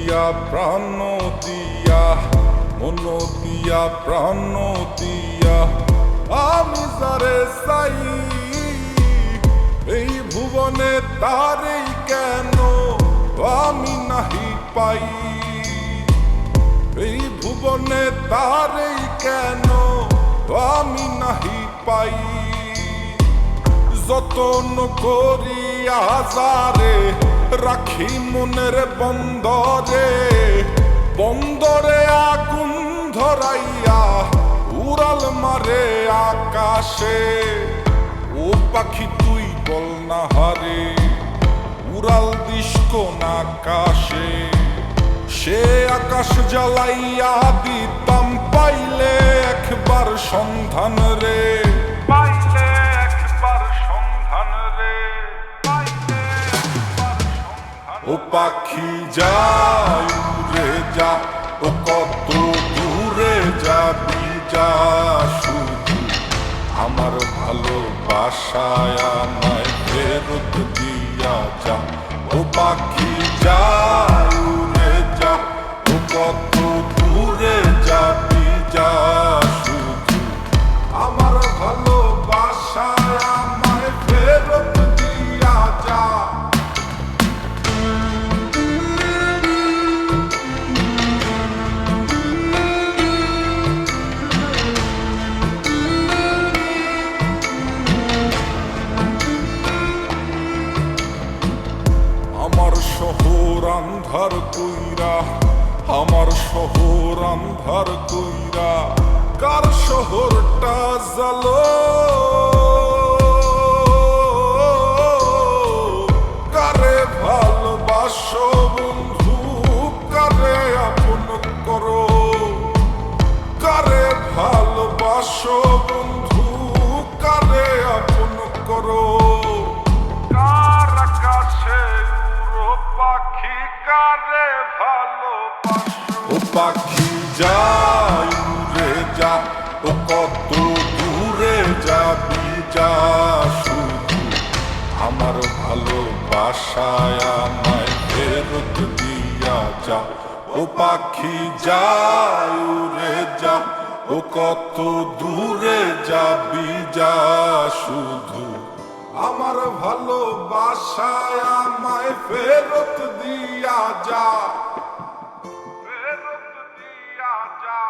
দিয়া প্রাণ দিয়া, মন দিয়া প্রাণ দিয়া আমি যারে চাই, এই ভুবনে তারেই কেন আমি নাহি পাই। এই ভুবনে তারেই কেন আমি নাহি পাই। যতন করি আজারে রাখি মনের বন্দরে, বন্দরে আগুন ধরাইয়া উড়াল মারে আকাশে। ও পাখি তুই বল না হারে, উড়াল দিস কোন আকাশে। সে আকাশ জ্বালাইয়া দিতাম পাইলে একবার সন্ধান রে, পাইলে একবার সন্ধান রে, পাইলে একবার সন্ধান। ও পাখি যা উড়ে যা, ও কত দূরে যাবি যা, শুধু আমার ভালোবাসায় আমায় ফেরত দিয়া যা। ও পাখি যা উড়ে যা, ও কত দূরে যাবি যা, শুধু আমার ভালোবাসায় আমায় ফেরত দিয়া যা। আমার শহর আন্ধার কইরা, আমার শহর আন্ধার কইরা কার শহরটা জ্বালো। কারে ভালোবাসো বন্ধু, কারে আপন করো। কারে ভালোবাসো বন্ধু, কারে আপন করো। কার আকাশে উড়ো পাখি, কারে ভালোবাসো। ও পাখি যা উড়ে যা, ও কত দূরে যাবি যা, শুধু আমার ভালোবাসায় আমায় ফেরত দিয়া যা। ও পাখি যা উড়ে যা, ও কত দূরে যাবি যা, শুধু আমার ভালোবাসায় আমায় ফেরত দিয়া যা, ফেরত দিয়া যা।